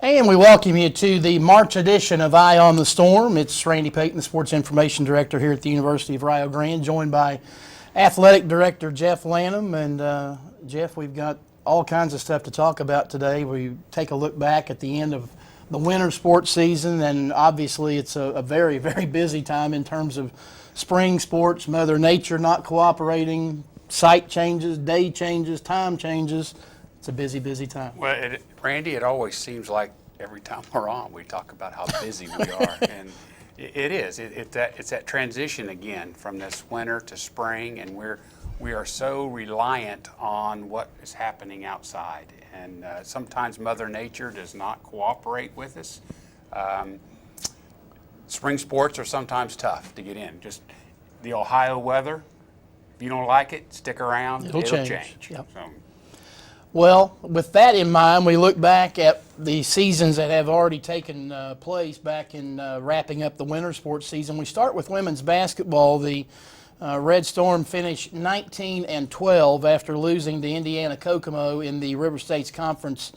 And we welcome you to the March edition of Eye on the Storm. It's Randy Payton, the Sports Information Director here at the University of Rio Grande, joined by Athletic Director Jeff Lanham. And Jeff, we've got all kinds of stuff to talk about today. We take a look back at the end of the winter sports season, and obviously it's a very, very busy time in terms of spring sports, Mother Nature not cooperating, site changes, day changes, time changes. It's a busy, busy time. Well, Randy, it always seems like every time we're on, we talk about how busy we are, and it is. It's that transition again from this winter to spring, and we are so reliant on what is happening outside, and sometimes Mother Nature does not cooperate with us. Spring sports are sometimes tough to get in. Just the Ohio weather. If you don't like it, stick around. It'll change. Yep. So, well, with that in mind, we look back at the seasons that have already taken place back in wrapping up the winter sports season. We start with women's basketball. The Red Storm finished 19-12 after losing to Indiana Kokomo in the River States Conference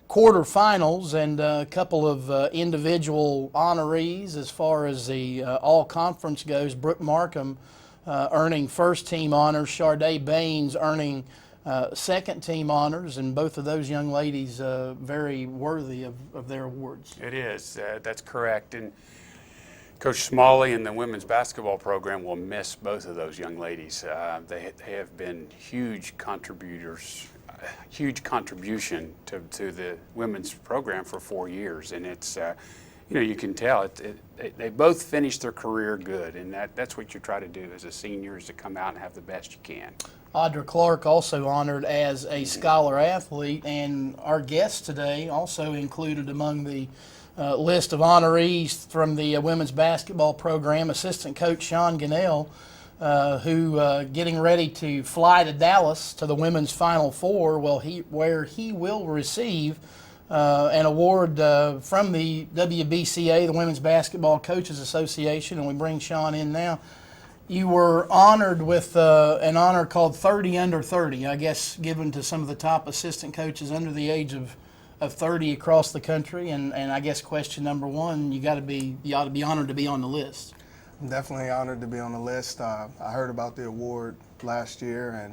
quarterfinals, and a couple of individual honorees as far as the all-conference goes. Brooke Markham earning first-team honors, Sharday Baines earning second-team honors, and both of those young ladies very worthy of their awards. it is. That's correct. And Coach Smalley and the women's basketball program will miss both of those young ladies. They have been huge contributors, huge contribution to the women's program for 4 years, and it's you can tell they both finished their career good, and that's what you try to do as a senior, is to come out and have the best you can. Audra Clark also honored as a scholar athlete, and our guest today also included among the list of honorees from the women's basketball program, assistant coach Shaun Gunnell, who getting ready to fly to Dallas to the women's Final Four, where he will receive an award from the WBCA, the Women's Basketball Coaches Association, and we bring Shaun in now. You were honored with an honor called 30 Under 30, I guess given to some of the top assistant coaches under the age of 30 across the country, and I guess question number one, you ought to be honored to be on the list. I'm definitely honored to be on the list. I heard about the award last year,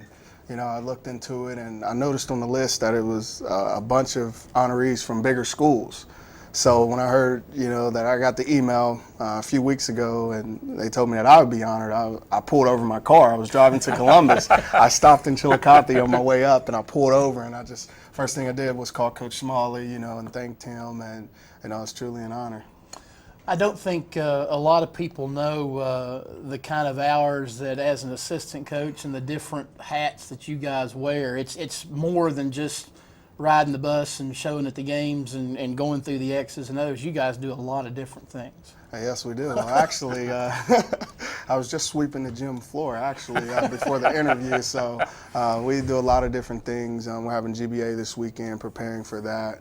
and I looked into it, and I noticed on the list that it was a bunch of honorees from bigger schools. So when I heard, that I got the email a few weeks ago and they told me that I would be honored, I pulled over my car. I was driving to Columbus. I stopped in Chillicothe on my way up, and I pulled over, and first thing I did was call Coach Smalley, and thanked him, and it's truly an honor. I don't think a lot of people know the kind of hours that as an assistant coach and the different hats that you guys wear. It's more than just riding the bus and showing at the games and going through the X's and O's. You guys do a lot of different things. Yes, we do. Well, actually, I was just sweeping the gym floor, before the interview. So we do a lot of different things. We're having GBA this weekend, preparing for that.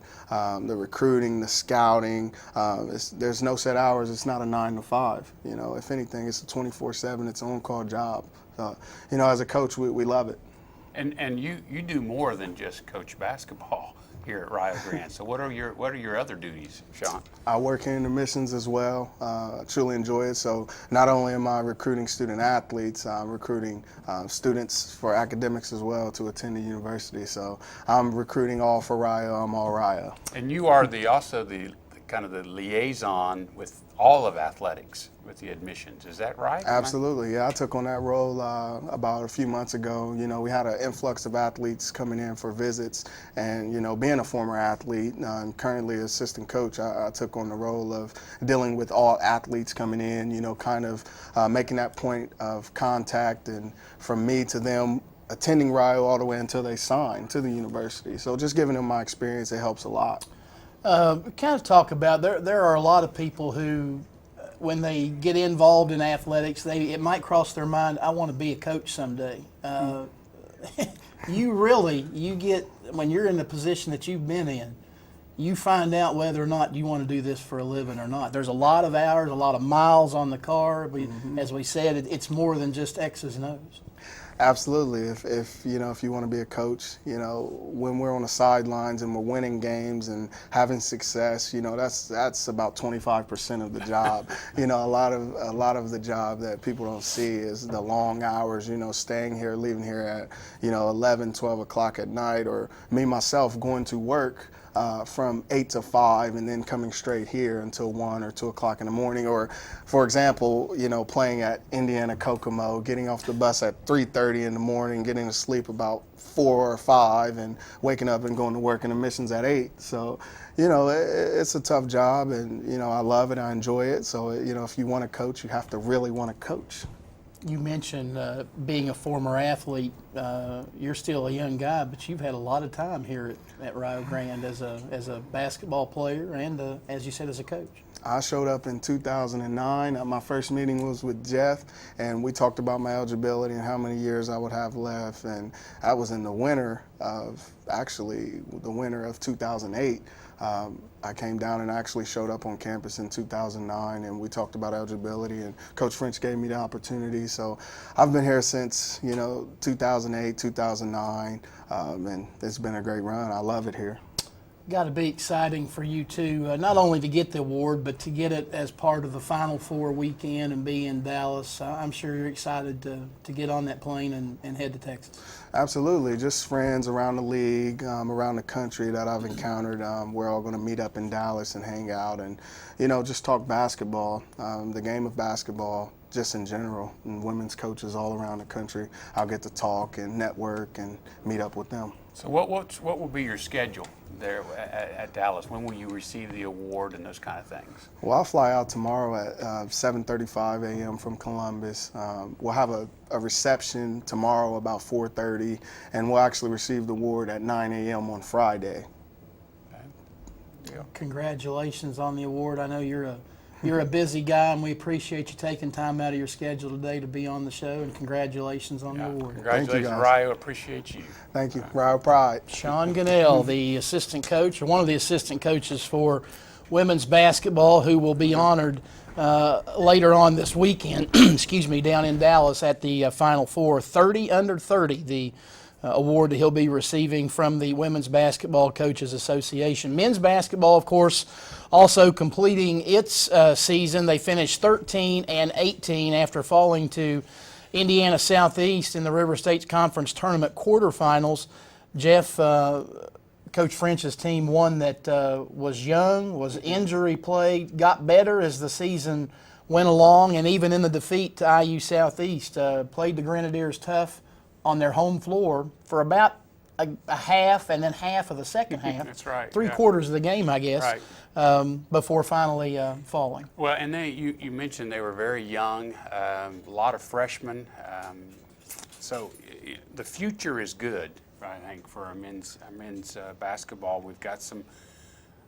The recruiting, the scouting. There's no set hours. It's not a 9 to 5. If anything, it's a 24/7. It's an on-call job. So, as a coach, we love it. And you do more than just coach basketball here at Rio Grande. So what are your other duties, Shaun? I work in intermissions as well. I truly enjoy it. So not only am I recruiting student athletes, I'm recruiting students for academics as well to attend the university. So I'm recruiting all for Rio. I'm all Rio. And you are also the kind of the liaison with all of athletics with the admissions. Is that right? Absolutely. Yeah, I took on that role about a few months ago. We had an influx of athletes coming in for visits, and being a former athlete, I'm currently assistant coach, I took on the role of dealing with all athletes coming in, kind of making that point of contact, and from me to them attending Rio all the way until they sign to the university. So just giving them my experience, it helps a lot. Kind of talk about, there are a lot of people who, when they get involved in athletics, it might cross their mind, I want to be a coach someday. You get, when you're in the position that you've been in, you find out whether or not you want to do this for a living or not. There's a lot of hours, a lot of miles on the car. As we said, it's more than just X's and O's. Absolutely. If you know, if you want to be a coach, you know, when we're on the sidelines and we're winning games and having success, you know, that's about 25% of the job. You know, a lot of the job that people don't see is the long hours, you know, staying here, leaving here at, you know, 11, 12 o'clock at night, or me myself going to work from 8 to 5 and then coming straight here until 1 or 2 o'clock in the morning. Or, for example, you know, playing at Indiana Kokomo, getting off the bus at 3:30 in the morning, getting to sleep about 4 or 5, and waking up and going to work in the missions at 8. So, you know, it's a tough job, and, you know, I love it, I enjoy it. So, you know, if you want to coach, you have to really want to coach. You mentioned being a former athlete. You're still a young guy, but you've had a lot of time here at Rio Grande as a basketball player and, as you said, as a coach. I showed up in 2009. My first meeting was with Jeff, and we talked about my eligibility and how many years I would have left. And I was in the winter of 2008. I came down and actually showed up on campus in 2009, and we talked about eligibility, and Coach French gave me the opportunity. So I've been here since, you know, 2008, 2009, and it's been a great run. I love it here. Got to be exciting for you too, not only to get the award, but to get it as part of the Final Four weekend and be in Dallas. I'm sure you're excited to get on that plane and head to Texas. Absolutely. Just friends around the league, around the country that I've encountered. We're all going to meet up in Dallas and hang out and, you know, just talk basketball, the game of basketball, just in general, and women's coaches all around the country. I'll get to talk and network and meet up with them. So what will be your schedule there at Dallas? When will you receive the award and those kind of things? Well, I'll fly out tomorrow at 7:35 a.m. from Columbus. We'll have a reception tomorrow about 4:30, and we'll actually receive the award at 9 a.m. on Friday. Yeah. Congratulations on the award. I know you're a busy guy, and we appreciate you taking time out of your schedule today to be on the show, and congratulations on the award. Congratulations, guys. Rio. Appreciate you. Thank you. Rio Pride. Shaun Gunnell, the assistant coach, or one of the assistant coaches for women's basketball, who will be honored later on this weekend, excuse me, down in Dallas at the Final Four. 30 under 30, the award that he'll be receiving from the Women's Basketball Coaches Association. Men's basketball, of course, also completing its season. They finished 13-18 after falling to Indiana Southeast in the River States Conference Tournament quarterfinals. Jeff, Coach French's team, one that was young, was injury-plagued, got better as the season went along, and even in the defeat to IU Southeast, played the Grenadiers tough on their home floor for about a half, and then half of the second half. That's right. Three quarters of the game, I guess, before finally falling. Well, and you mentioned they were very young, a lot of freshmen. So the future is good, I think, for our men's basketball. We've got some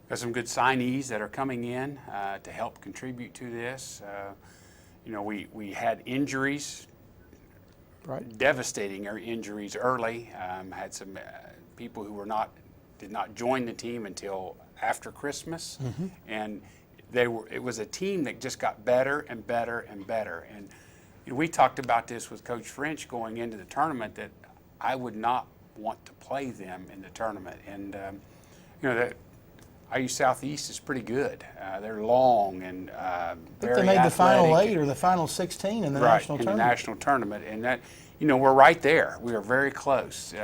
good signees that are coming in to help contribute to this. You know, we had injuries. Right. Devastating injuries early. Had some people who did not join the team until after Christmas, and it was a team that just got better and better and better. And you know, we talked about this with Coach French going into the tournament, that I would not want to play them in the tournament. And you know, that IU Southeast is pretty good. They're long and very they made athletic. the Final 8 or the Final 16 in the national in tournament. the national tournament, and that, you know, we're right there. We are very close.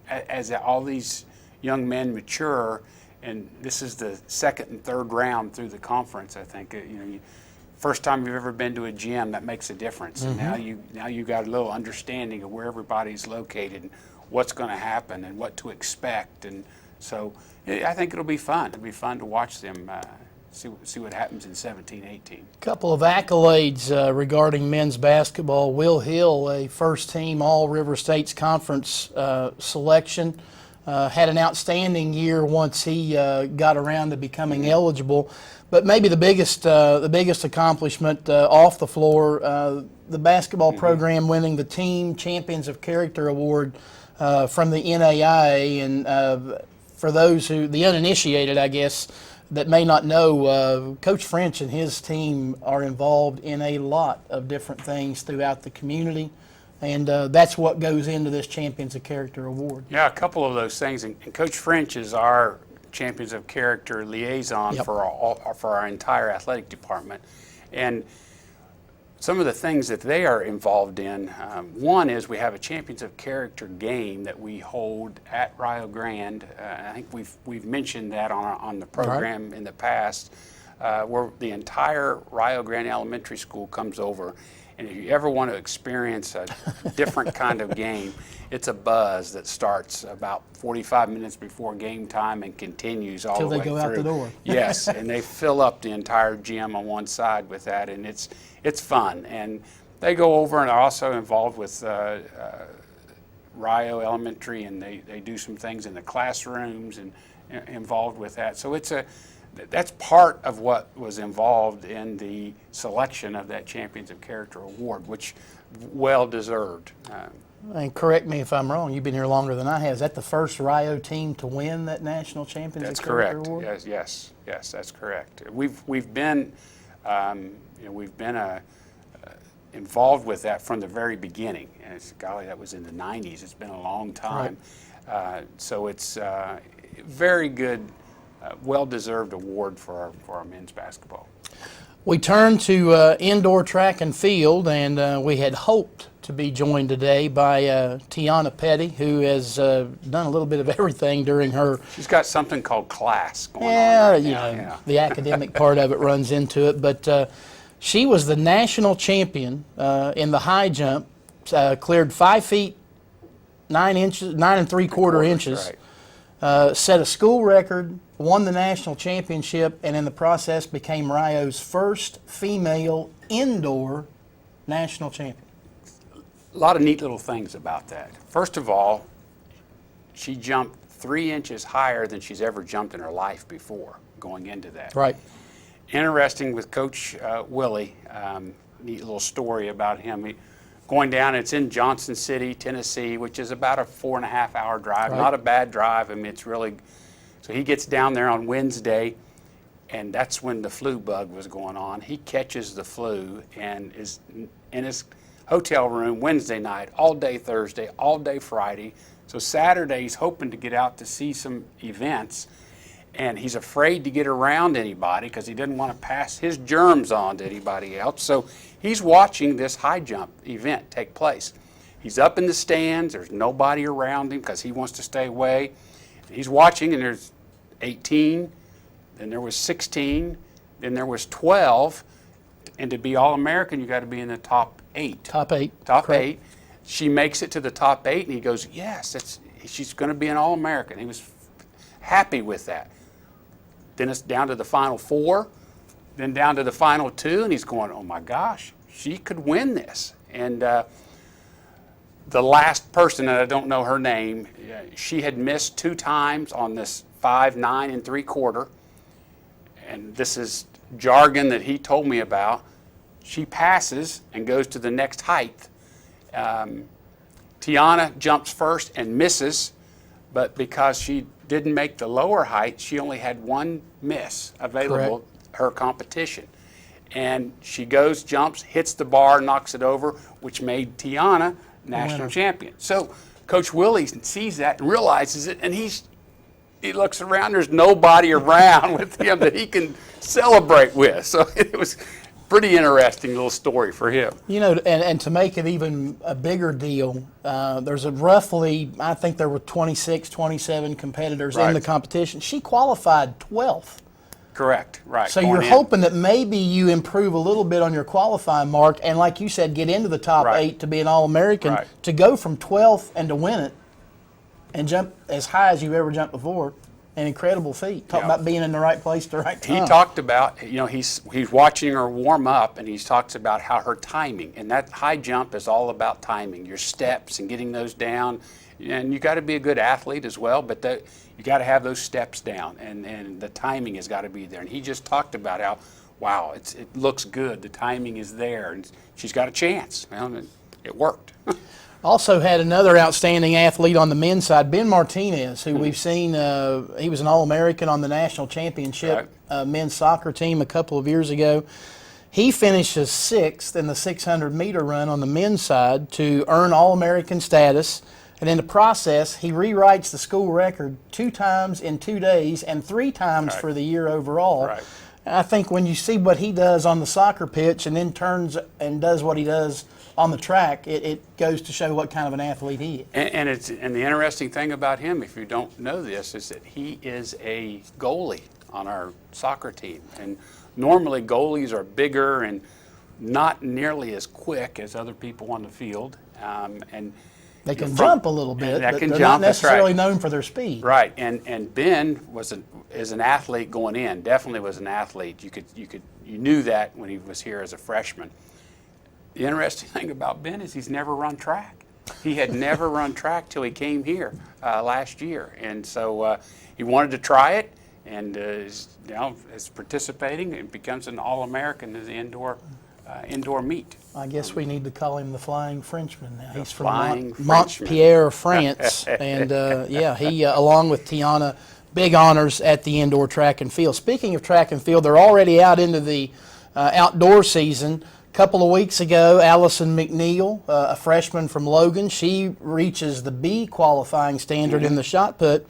As all these young men mature, and this is the second and third round through the conference, I think. You know, first time you've ever been to a gym, that makes a difference. And now you got a little understanding of where everybody's located, and what's going to happen, and what to expect, and so I think it'll be fun. It'll be fun to watch them. See what happens in 17-18. Couple of accolades regarding men's basketball. Will Hill, a first-team All-River States Conference selection, had an outstanding year once he got around to becoming eligible. But maybe the biggest accomplishment off the floor, the basketball program winning the Team Champions of Character Award from the NAIA. And for those the uninitiated, I guess, that may not know, Coach French and his team are involved in a lot of different things throughout the community, And that's what goes into this Champions of Character award. Yeah, a couple of those things. And Coach French is our Champions of Character liaison Yep. for our entire athletic department. And some of the things that they are involved in, one is we have a Champions of Character game that we hold at Rio Grande. I think we've mentioned that on the program in the past, where the entire Rio Grande Elementary School comes over. And if you ever want to experience a different kind of game, it's a buzz that starts about 45 minutes before game time and continues all the way through. Till they go out the door. Yes, and they fill up the entire gym on one side with that, and it's fun. And they go over and are also involved with Rio Elementary, and they do some things in the classrooms and involved with that. So that's part of what was involved in the selection of that Champions of Character award, which well deserved. And correct me if I'm wrong, you've been here longer than I have. Is that the first Rio team to win that National Champions That's of Character correct. award? Yes, that's correct. We've been involved with that from the very beginning. And golly, that was in the 90s. It's been a long time. So it's very good. Well-deserved award for our men's basketball. We turn to indoor track and field, and we had hoped to be joined today by Tiana Petty, who has done a little bit of everything during her. She's got something called class going on. Yeah, the academic part of it runs into it, but she was the national champion in the high jump, cleared 5 feet 9 inches, 9 3/4 inches. Right. Set a school record, won the national championship, and in the process became Rio's first female indoor national champion. A lot of neat little things about that. First of all, she jumped 3 inches higher than she's ever jumped in her life before going into that. Right. Interesting with Coach Willie, neat little story about him. Going down, it's in Johnson City, Tennessee, which is about a 4.5-hour drive. Right. Not a bad drive. I mean, it's really. So he gets down there on Wednesday, and that's when the flu bug was going on. He catches the flu and is in his hotel room Wednesday night, all day Thursday, all day Friday. So Saturday, he's hoping to get out to see some events, and he's afraid to get around anybody because he doesn't want to pass his germs on to anybody else. So he's watching this high jump event take place. He's up in the stands. There's nobody around him because he wants to stay away. He's watching, and there's 18, then there was 16, then there was 12, and to be All-American, you got to be in the top 8. Top 8. Top Correct. 8. She makes it to the top 8, and he goes, yes, she's going to be an All-American. He was happy with that. Then it's down to the final 4, then down to the final 2, and he's going, oh my gosh, she could win this. And the last person, and I don't know her name, she had missed 2 times on this 5, 9 3/4, and this is jargon that he told me about. She passes and goes to the next height. Tiana jumps first and misses, but because she didn't make the lower height, she only had 1 miss available, her competition. And she goes, jumps, hits the bar, knocks it over, which made Tiana national champion. So Coach Willie sees that and realizes it, and he looks around, there's nobody around with him that he can celebrate with. So it was pretty interesting little story for him. You know, and to make it even a bigger deal, there's roughly, I think there were 26, 27 competitors in the competition. She qualified 12th. Correct, right. So you're hoping that maybe you improve a little bit on your qualifying mark, and like you said, get into the top 8 to be an All-American, to go from 12th and to win it and jump as high as you've ever jumped before. An incredible feat. Talk about being in the right place at the right time. He talked about, he's watching her warm up, and he talks about how her timing, and that high jump is all about timing, your steps and getting those down. And you got to be a good athlete as well, but you got to have those steps down, and the timing has got to be there. And he just talked about how, wow, it looks good, the timing is there, and she's got a chance. Well, and it worked. Also had another outstanding athlete on the men's side, Ben Martinez, who we've seen, he was an All-American on the national championship men's soccer team a couple of years ago. He finishes 6th in the 600-meter run on the men's side to earn All-American status. And in the process, he rewrites the school record 2 times in 2 days and 3 times for the year overall. Right. And I think when you see what he does on the soccer pitch and then turns and does what he does on the track, it goes to show what kind of an athlete he is. And the interesting thing about him, if you don't know this, is that he is a goalie on our soccer team. And normally goalies are bigger and not nearly as quick as other people on the field. And they can jump a little bit, but they're not jump, that's necessarily right. known for their speed. Right, and Ben is an athlete going in. Definitely was an athlete. You knew that when he was here as a freshman. The interesting thing about Ben is he's never run track. He had never run track till he came here last year, and so he wanted to try it, and is participating and becomes an All-American in the indoor meet. I guess we need to call him the Flying Frenchman now. He's from Flying Montpellier, France, and he, along with Tiana, big honors at the indoor track and field. Speaking of track and field, they're already out into the outdoor season. A couple of weeks ago, Allison McNeil, a freshman from Logan, she reaches the B qualifying standard in the shot put,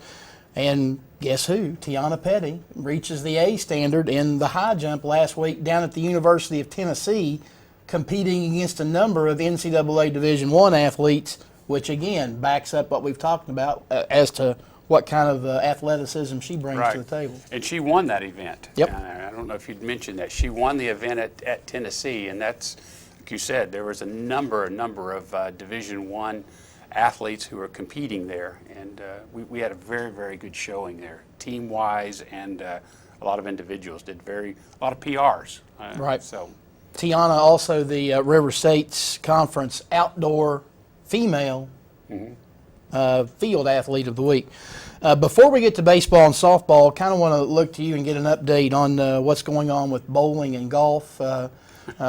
and guess who? Tiana Petty reaches the A standard in the high jump last week down at the University of Tennessee, competing against a number of NCAA Division I athletes, which again backs up what we've talked about as to what kind of athleticism she brings to the table. And she won that event. Yep. I don't know if you'd mentioned that. She won the event at Tennessee, and that's, like you said, there was a number of Division I athletes who were competing there, and we had a very, very good showing there, team-wise, and a lot of individuals did a lot of PRs. Right. So, Tiana also the River States Conference Outdoor Female Field Athlete of the Week. Before we get to baseball and softball, kind of want to look to you and get an update on what's going on with bowling and golf.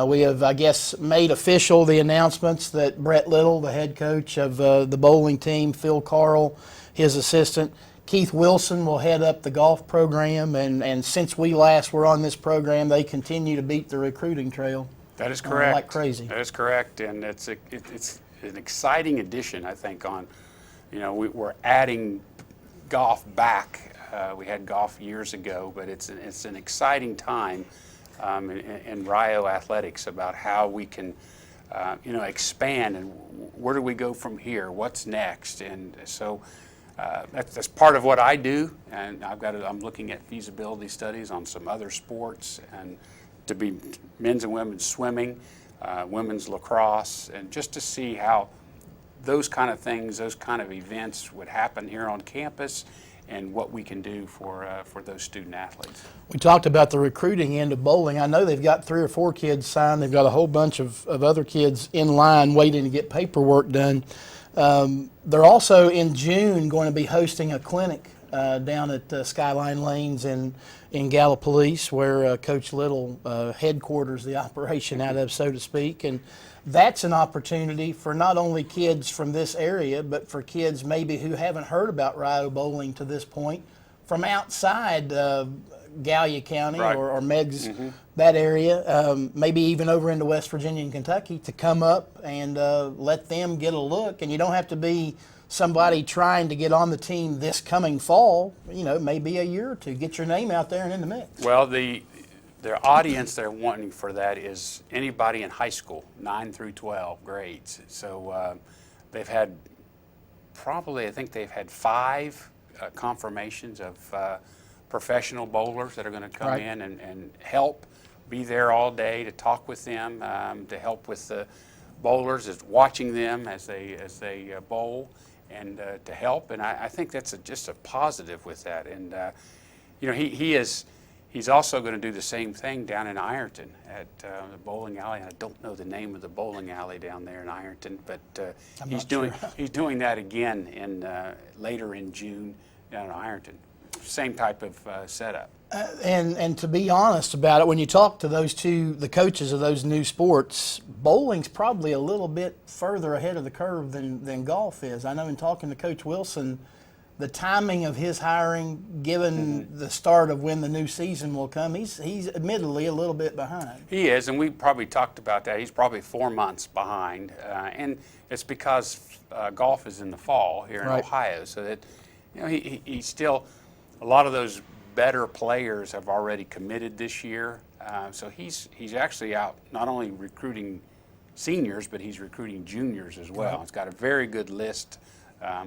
We have, I guess, made official the announcements that Brett Little, the head coach of the bowling team, Phil Carl, his assistant, Keith Wilson will head up the golf program, and since we last were on this program, they continue to beat the recruiting trail. that is correct. Like crazy. That is correct, and it's an exciting addition, I think, we're adding golf back. We had golf years ago, but it's an exciting time in Rio athletics about how we can expand and where do we go from here, what's next. And so that's part of what I do, and I'm looking at feasibility studies on some other sports, and to be men's and women's swimming, women's lacrosse, and just to see how those kind of things, those kind of events would happen here on campus, and what we can do for those student athletes. We talked about the recruiting end of bowling. I know they've got 3 or 4 kids signed. They've got a whole bunch of other kids in line waiting to get paperwork done. They're also in June going to be hosting a clinic down at Skyline Lanes in Gallipolis, where Coach Little headquarters the operation out of, so to speak. And that's an opportunity for not only kids from this area, but for kids maybe who haven't heard about Rio bowling to this point from outside Gallia County or Meigs, that area, maybe even over into West Virginia and Kentucky, to come up and let them get a look. And you don't have to be somebody trying to get on the team this coming fall, maybe a year or two. Get your name out there and in the mix. Well, their audience they're wanting for that is anybody in high school, 9 through 12 grades. So they've had I think they've had 5 confirmations of professional bowlers that are going to come in and help, be there all day to talk with them, to help with the bowlers, is watching them as they bowl, and to help. And I think that's just a positive with that. And he's also going to do the same thing down in Ironton at the bowling alley. I don't know the name of the bowling alley down there in Ironton, but he's doing that again later in June down in Ironton. Same type of setup. And to be honest about it, when you talk to the coaches of those new sports, bowling's probably a little bit further ahead of the curve than golf is. I know in talking to Coach Wilson, the timing of his hiring, given the start of when the new season will come, he's admittedly a little bit behind. He is, and we probably talked about that. He's probably 4 months behind, and it's because golf is in the fall here in Right. Ohio, so that he's still, a lot of those better players have already committed this year, so he's actually out not only recruiting seniors, but he's recruiting juniors as well. Right. He's got a very good list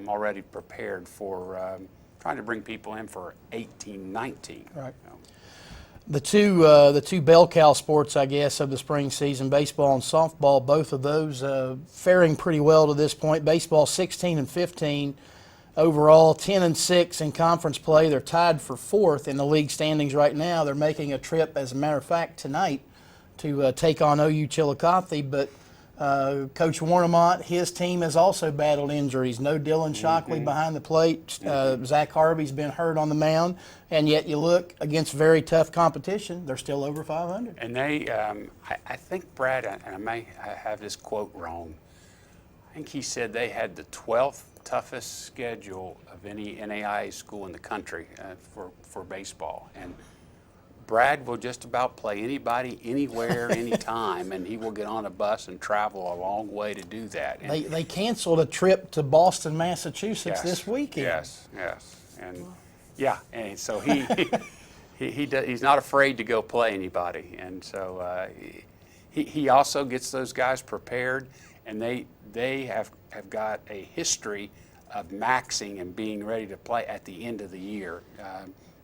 already prepared for trying to bring people in for 18-19. Right. The two bell cow sports, I guess, of the spring season, baseball and softball, both of those faring pretty well to this point. Baseball 16-15 overall, 10-6 in conference play. They're tied for fourth in the league standings right now. They're making a trip, as a matter of fact, tonight to take on OU Chillicothe, but Coach Warnemont, his team has also battled injuries. No Dylan Shockley behind the plate. Zach Harvey's been hurt on the mound, and yet you look against very tough competition, they're still over 500. And they, I think Brad, and I may have this quote wrong, I think he said they had the 12th toughest schedule of any NAIA school in the country for baseball. And Brad will just about play anybody, anywhere, anytime, and he will get on a bus and travel a long way to do that. And They canceled a trip to Boston, Massachusetts this weekend. Yes, and and so he's not afraid to go play anybody, and so he also gets those guys prepared, and they have got a history of maxing and being ready to play at the end of the year,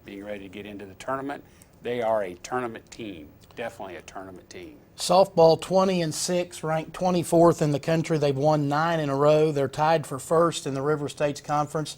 being ready to get into the tournament. They are a tournament team, definitely a tournament team. Softball 20-6, ranked 24th in the country. They've won 9 in a row. They're tied for first in the River States Conference.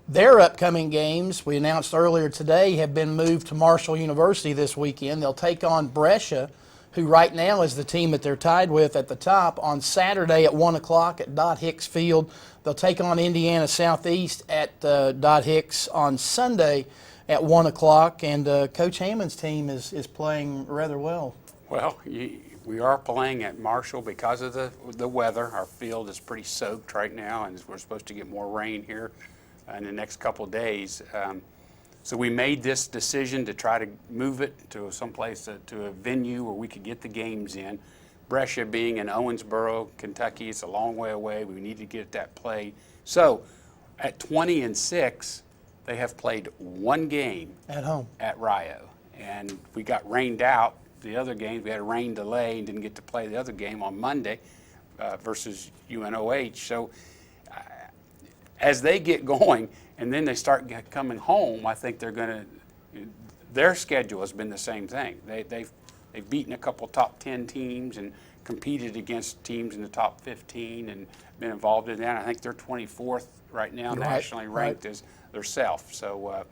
Their upcoming games, we announced earlier today, have been moved to Marshall University this weekend. They'll take on Brescia, who right now is the team that they're tied with at the top, on Saturday at 1 o'clock at Dot Hicks Field. They'll take on Indiana Southeast at Dot Hicks on Sunday at 1 o'clock, and Coach Hammond's team is playing rather well. Well, we are playing at Marshall because of the weather. Our field is pretty soaked right now, and we're supposed to get more rain here in the next couple days. So we made this decision to try to move it to someplace, to a venue where we could get the games in. Brescia being in Owensboro, Kentucky, it's a long way away. We need to get that played. So at 20-6, they have played one game At home. at Rio, and we got rained out the other games. We had a rain delay and didn't get to play the other game on Monday versus UNOH. So as they get going and then they start coming home, I think they're going to. Their schedule has been the same thing. They've beaten a couple top 10 teams and competed against teams in the top 15 and been involved in that. I think they're 24th right now, nationally ranked as theirself. So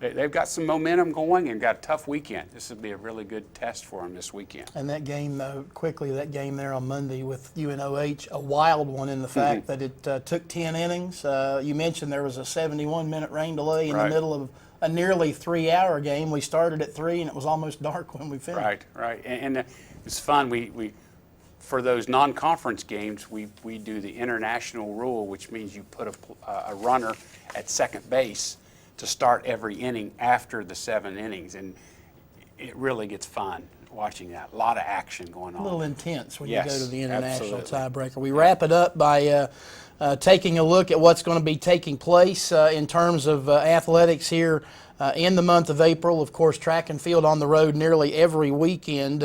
they've got some momentum going and got a tough weekend. This would be a really good test for them this weekend. And that game, quickly, that game there on Monday with UNOH, a wild one in the fact that it took 10 innings. You mentioned there was a 71-minute rain delay in the middle of a nearly 3-hour game. We started at 3 and it was almost dark when we finished. Right. And it's fun. We for those non-conference games, we do the international rule, which means you put a runner at second base to start every inning after the 7 innings, and it really gets fun watching that. A lot of action going on. A little intense when you go to the international absolutely. tiebreaker. We wrap it up by taking a look at what's going to be taking place in terms of athletics here in the month of April. Of course, track and field on the road nearly every weekend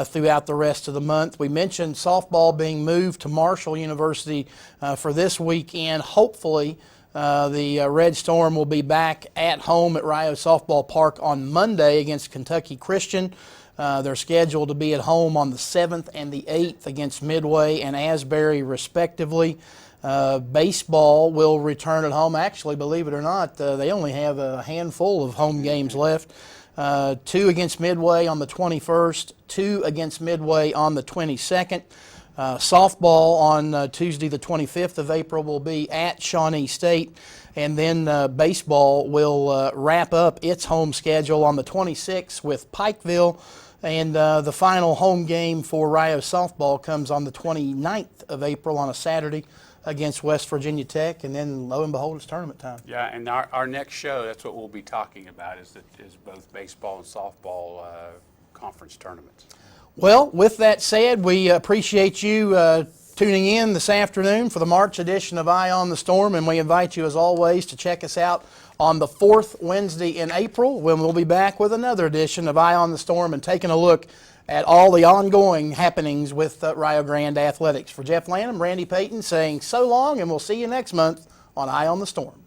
throughout the rest of the month. We mentioned softball being moved to Marshall University for this weekend. Hopefully, the Red Storm will be back at home at Rio Softball Park on Monday against Kentucky Christian. They're scheduled to be at home on the 7th and the 8th against Midway and Asbury, respectively. Baseball will return at home. Actually, believe it or not, they only have a handful of home games left. 2 against Midway on the 21st, 2 against Midway on the 22nd. Softball on Tuesday the 25th of April will be at Shawnee State, and then baseball will wrap up its home schedule on the 26th with Pikeville, and the final home game for Rio Softball comes on the 29th of April on a Saturday against West Virginia Tech, and then lo and behold, it's tournament time. Yeah, and our next show, that's what we'll be talking about, is both baseball and softball conference tournaments. Well, with that said, we appreciate you tuning in this afternoon for the March edition of Eye on the Storm, and we invite you, as always, to check us out on the 4th Wednesday in April, when we'll be back with another edition of Eye on the Storm and taking a look at all the ongoing happenings with Rio Grande Athletics. For Jeff Lanham, Randy Payton saying so long, and we'll see you next month on Eye on the Storm.